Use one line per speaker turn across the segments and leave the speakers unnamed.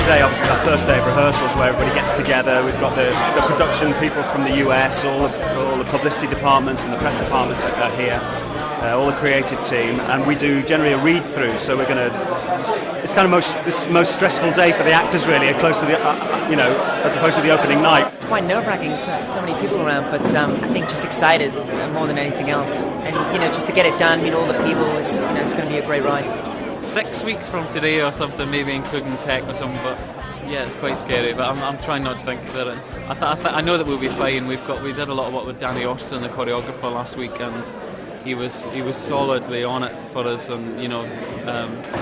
today, obviously, is our first day of rehearsals where everybody gets together. We've got the production people from the US, all the publicity departments and the press departments are here, all the creative team, and we do generally a read-through. So we're going to. It's kind of this most stressful day for the actors, really, close to the as opposed to the opening night.
It's quite nerve-wracking, so many people around, but I think just excited more than anything else, and just to get it done, meet all the people, it's going to be a great ride.
6 weeks from today or something, maybe including tech or something, but yeah, it's quite scary, but I'm trying not to think about it. I know that we'll be fine. We did a lot of work with Danny Austin, the choreographer, last week, and he was solidly on it for us, and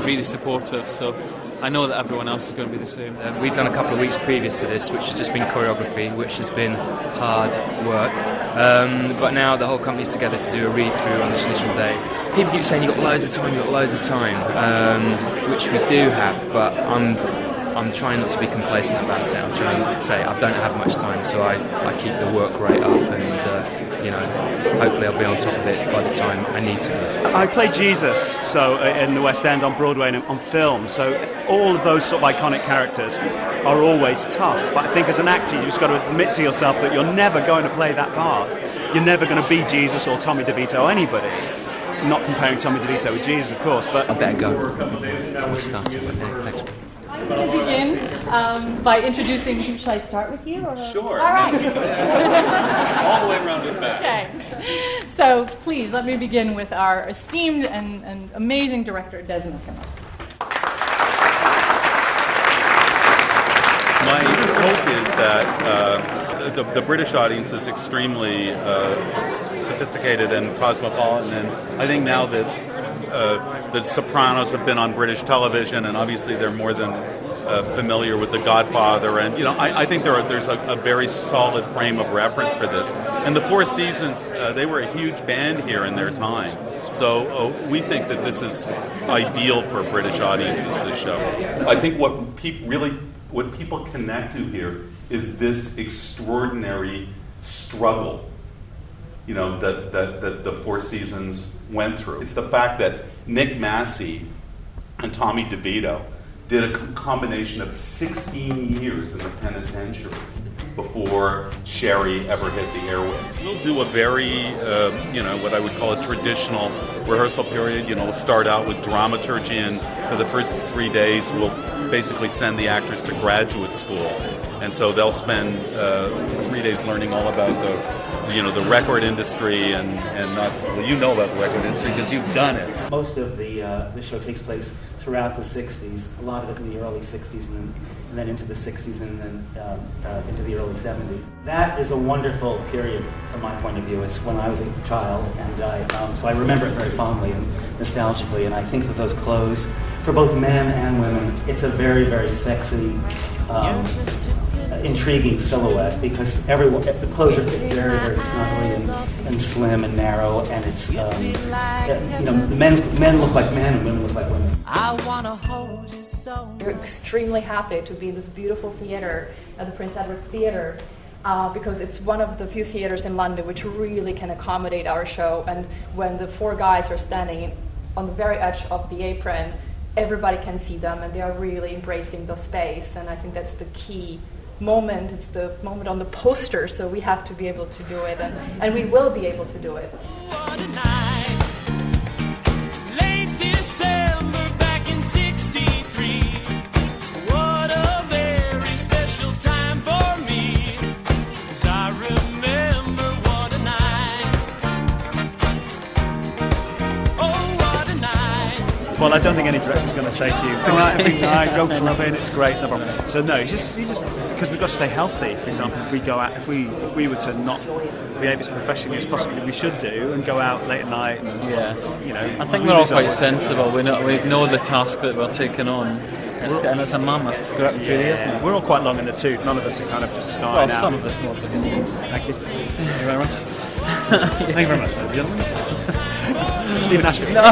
really supportive, so I know that everyone else is going to be the same.
We've done a couple of weeks previous to this, which has just been choreography, which has been hard work, but now the whole company's together to do a read-through on this initial day. People keep saying you've got loads of time, which we do have, but I'm trying not to be complacent about it. I'm trying to say I don't have much time, so I keep the work rate up, and hopefully I'll be on top of it by the time I need to be.
I play Jesus, in the West End, on Broadway and on film, so all of those sort of iconic characters are always tough, but I think as an actor you just got to admit to yourself that you're never going to play that part. You're never going to be Jesus or Tommy DeVito or anybody. Not comparing Tommy DeVito with Jesus, of course, but...
I better go. We're starting with next week.
I'm going to begin by introducing... Should I start with you? Or?
Sure.
All right.
All the way around and back.
Okay. So please, let me begin with our esteemed and amazing director, Des McKenna.
My hope is that the British audience is extremely sophisticated and cosmopolitan, and I think now that the Sopranos have been on British television, and obviously they're more than familiar with The Godfather, and I think there's a very solid frame of reference for this. And the Four Seasons, they were a huge band here in their time, so we think that this is ideal for British audiences, this show. I think what people connect to here is this extraordinary struggle, that the Four Seasons went through. It's the fact that Nick Massey and Tommy DeVito did a combination of 16 years in the penitentiary before Sherry ever hit the airwaves. We'll do a very, what I would call a traditional rehearsal period. We'll start out with dramaturgy, and for the first 3 days, we'll basically send the actors to graduate school. And so they'll spend 3 days learning all about the record industry and you know about the record industry because you've done it.
Most of the show takes place throughout the 60s, a lot of it in the early 60s and then into the 60s and then into the early 70s. That is a wonderful period from my point of view. It's when I was a child, and so I remember it very fondly and nostalgically, and I think that those clothes, for both men and women, it's a very, very sexy, intriguing silhouette because the clothes are very, very snugly and slim and narrow, and it's men look like men and women look like women.
I wanna hold you so.
We're extremely happy to be in this beautiful theater at the Prince Edward Theatre because it's one of the few theaters in London which really can accommodate our show. And when the four guys are standing on the very edge of the apron, everybody can see them, and they are really embracing the space. And I think that's the key moment. It's the moment on the poster, so we have to be able to do it, and we will be able to do it.
What a night. Late December back in 63. What a very special time for me. 'Cause I remember what a night. Oh, what a night.
Well, I don't think any director's going to say to you, go out every night, go clubbing, it's great, it's no problem. So no, you just because we've got to stay healthy. For example, if we go out, if we were to not behave as professionally as possible as we should do, and go out late at night, and,
I think we're all quite sensible. We know the task that we're taking on. And it's a mammoth. Go out in 2 days now.
We're all quite long in the tooth. None of us are kind of starting out.
Some of us more.
Thank you. Thank you very much. Thank you very much. Stephen Ashby.
No.